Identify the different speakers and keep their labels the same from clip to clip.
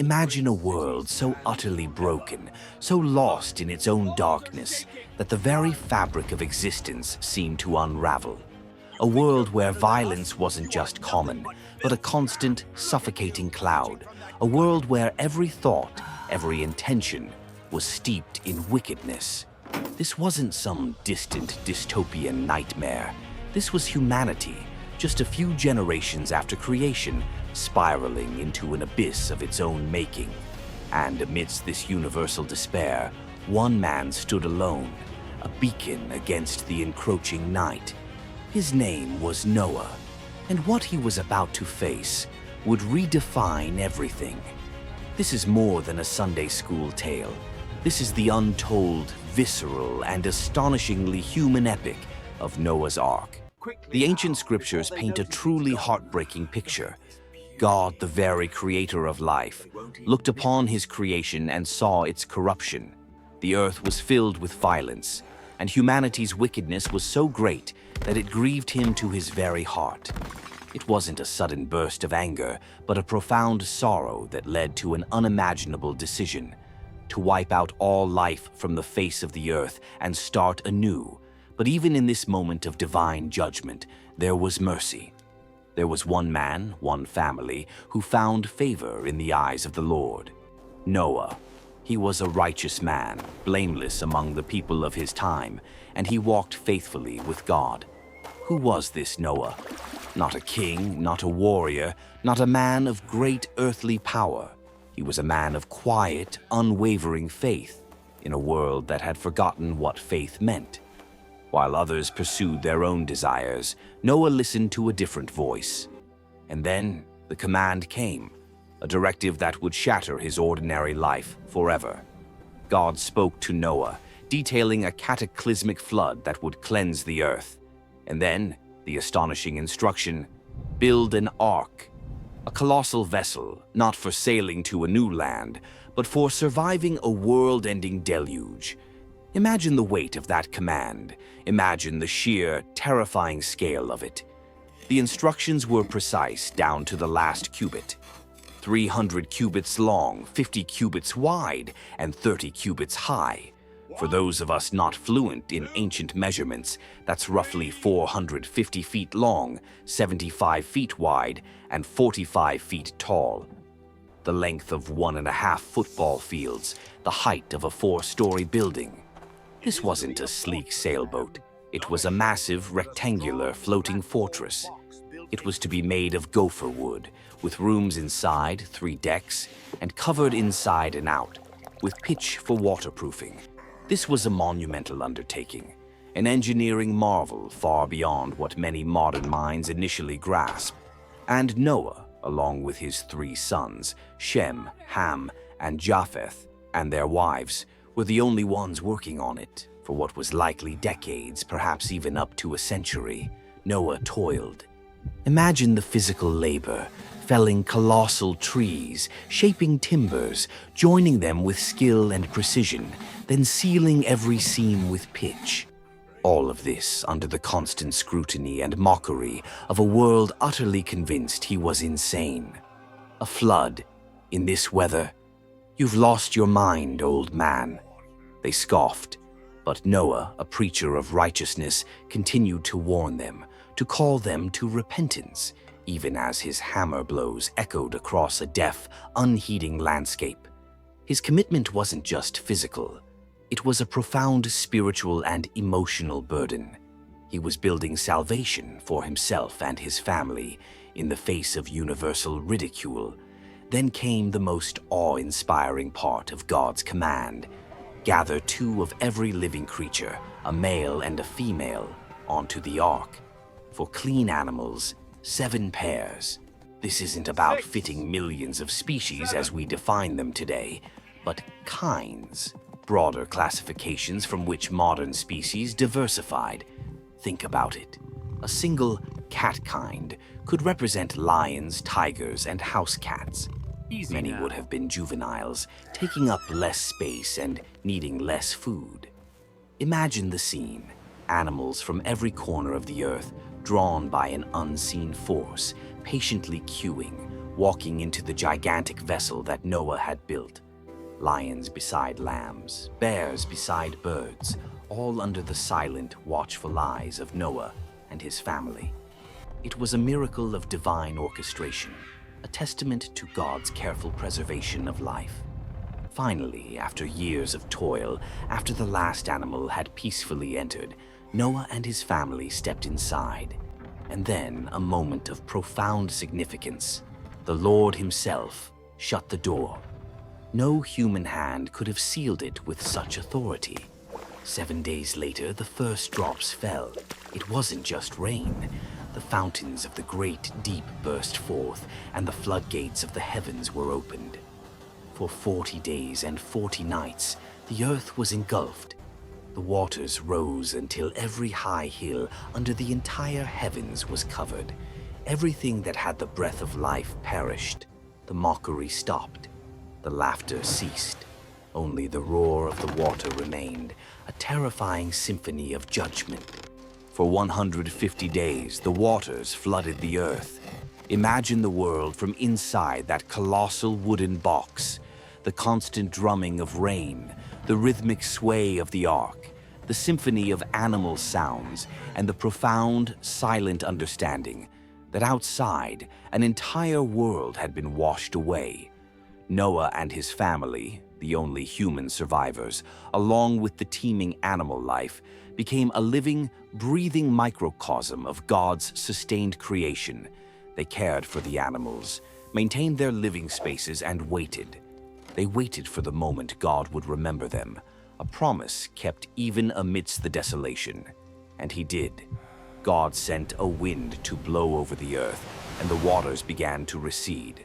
Speaker 1: Imagine a world so utterly broken, so lost in its own darkness, that the very fabric of existence seemed to unravel. A world where violence wasn't just common, but a constant, suffocating cloud. A world where every thought, every intention, was steeped in wickedness. This wasn't some distant dystopian nightmare. This was humanity, just a few generations after creation, spiraling into an abyss of its own making. And amidst this universal despair, one man stood alone, a beacon against the encroaching night. His name was Noah, and what he was about to face would redefine everything. This is more than a Sunday school tale. This is the untold, visceral, and astonishingly human epic of Noah's Ark. The ancient scriptures paint a truly heartbreaking picture. God, the very creator of life, looked upon his creation and saw its corruption. The earth was filled with violence, and humanity's wickedness was so great that it grieved him to his very heart. It wasn't a sudden burst of anger, but a profound sorrow that led to an unimaginable decision: to wipe out all life from the face of the earth and start anew. But even in this moment of divine judgment, there was mercy. There was one man, one family, who found favor in the eyes of the Lord: Noah. He was a righteous man, blameless among the people of his time, and he walked faithfully with God. Who was this Noah? Not a king, not a warrior, not a man of great earthly power. He was a man of quiet, unwavering faith in a world that had forgotten what faith meant. While others pursued their own desires, Noah listened to a different voice. And then the command came, a directive that would shatter his ordinary life forever. God spoke to Noah, detailing a cataclysmic flood that would cleanse the earth. And then the astonishing instruction: build an ark, a colossal vessel, not for sailing to a new land, but for surviving a world-ending deluge. Imagine the weight of that command. Imagine the sheer, terrifying scale of it. The instructions were precise down to the last cubit. 300 cubits long, 50 cubits wide, and 30 cubits high. For those of us not fluent in ancient measurements, that's roughly 450 feet long, 75 feet wide, and 45 feet tall. The length of 1.5 football fields, the height of a 4-story building. This wasn't a sleek sailboat. It was a massive, rectangular, floating fortress. It was to be made of gopher wood, with rooms inside, 3 decks, and covered inside and out, with pitch for waterproofing. This was a monumental undertaking, an engineering marvel far beyond what many modern minds initially grasp. And Noah, along with his 3 sons, Shem, Ham, and Japheth, and their wives, were the only ones working on it. For what was likely decades, perhaps even up to a century, Noah toiled. Imagine the physical labor, felling colossal trees, shaping timbers, joining them with skill and precision, then sealing every seam with pitch. All of this under the constant scrutiny and mockery of a world utterly convinced he was insane. A flood, in this weather? You've lost your mind, old man. They scoffed, but Noah, a preacher of righteousness, continued to warn them, to call them to repentance, even as his hammer blows echoed across a deaf, unheeding landscape. His commitment wasn't just physical. It was a profound spiritual and emotional burden. He was building salvation for himself and his family in the face of universal ridicule. Then came the most awe-inspiring part of God's command: gather 2 of every living creature, a male and a female, onto the ark. For clean animals, 7 pairs. This isn't about fitting millions of species as we define them today, but kinds, broader classifications from which modern species diversified. Think about it. A single cat kind could represent lions, tigers, and house cats. Many would have been juveniles, taking up less space and needing less food. Imagine the scene: animals from every corner of the earth, drawn by an unseen force, patiently queuing, walking into the gigantic vessel that Noah had built. Lions beside lambs, bears beside birds, all under the silent, watchful eyes of Noah and his family. It was a miracle of divine orchestration, a testament to God's careful preservation of life. Finally, after years of toil, after the last animal had peacefully entered, Noah and his family stepped inside. And then, a moment of profound significance. The Lord himself shut the door. No human hand could have sealed it with such authority. 7 days later, the first drops fell. It wasn't just rain. The fountains of the great deep burst forth, and the floodgates of the heavens were opened. For 40 days and 40 nights, the earth was engulfed. The waters rose until every high hill under the entire heavens was covered. Everything that had the breath of life perished. The mockery stopped. The laughter ceased. Only the roar of the water remained, a terrifying symphony of judgment. For 150 days, the waters flooded the earth. Imagine the world from inside that colossal wooden box. The constant drumming of rain, the rhythmic sway of the ark, the symphony of animal sounds, and the profound, silent understanding that outside, an entire world had been washed away. Noah and his family, the only human survivors, along with the teeming animal life, became a living, breathing microcosm of God's sustained creation. They cared for the animals, maintained their living spaces, and waited. They waited for the moment God would remember them, a promise kept even amidst the desolation. And he did. God sent a wind to blow over the earth, and the waters began to recede.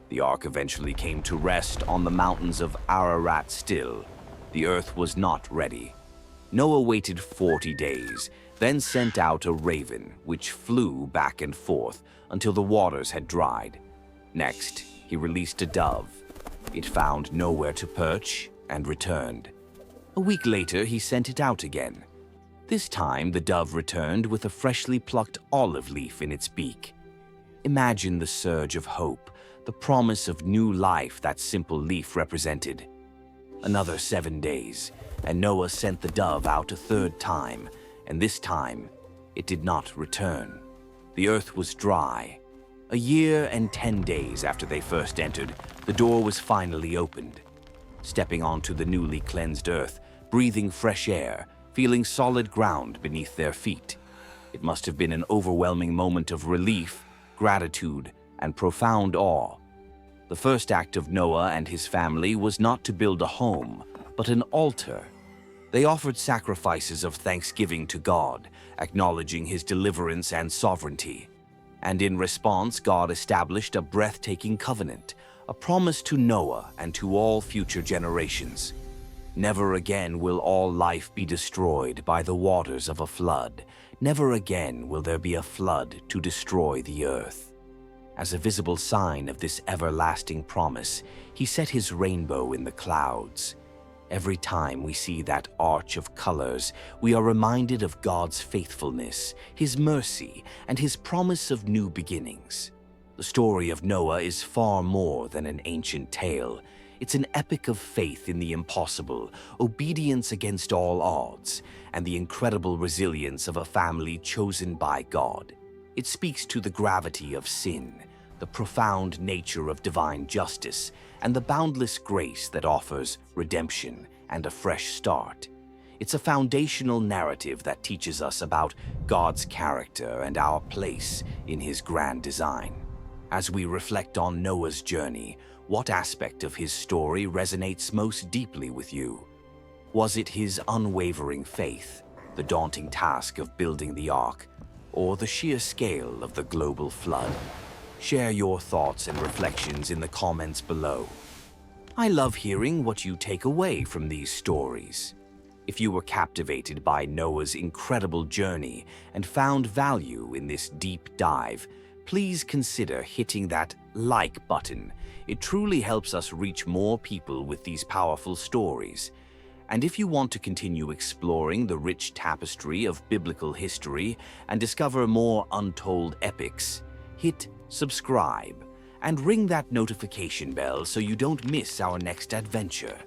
Speaker 1: The ark eventually came to rest on the mountains of Ararat still. The earth was not ready. Noah waited 40 days, then sent out a raven, which flew back and forth until the waters had dried. Next, he released a dove. It found nowhere to perch and returned. A week later, he sent it out again. This time, the dove returned with a freshly plucked olive leaf in its beak. Imagine the surge of hope, the promise of new life that simple leaf represented. Another 7 days, and Noah sent the dove out a third time, and this time, it did not return. The earth was dry. A year and 10 days after they first entered, the door was finally opened. Stepping onto the newly cleansed earth, breathing fresh air, feeling solid ground beneath their feet. It must have been an overwhelming moment of relief, gratitude, and profound awe. The first act of Noah and his family was not to build a home, but an altar. They offered sacrifices of thanksgiving to God, acknowledging his deliverance and sovereignty. And in response, God established a breathtaking covenant, a promise to Noah and to all future generations. Never again will all life be destroyed by the waters of a flood. Never again will there be a flood to destroy the earth. As a visible sign of this everlasting promise, he set his rainbow in the clouds. Every time we see that arch of colors, we are reminded of God's faithfulness, his mercy, and his promise of new beginnings. The story of Noah is far more than an ancient tale. It's an epic of faith in the impossible, obedience against all odds, and the incredible resilience of a family chosen by God. It speaks to the gravity of sin, the profound nature of divine justice, and the boundless grace that offers redemption and a fresh start. It's a foundational narrative that teaches us about God's character and our place in his grand design. As we reflect on Noah's journey, what aspect of his story resonates most deeply with you? Was it his unwavering faith, the daunting task of building the ark, or the sheer scale of the global flood? Share your thoughts and reflections in the comments below. I love hearing what you take away from these stories. If you were captivated by Noah's incredible journey and found value in this deep dive, please consider hitting that like button. It truly helps us reach more people with these powerful stories. And if you want to continue exploring the rich tapestry of biblical history and discover more untold epics, hit subscribe and ring that notification bell so you don't miss our next adventure.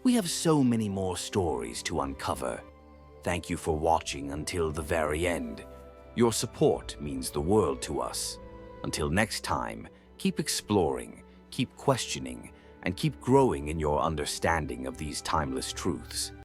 Speaker 1: We have so many more stories to uncover. Thank you for watching until the very end. Your support means the world to us. Until next time, keep exploring, keep questioning, and keep growing in your understanding of these timeless truths.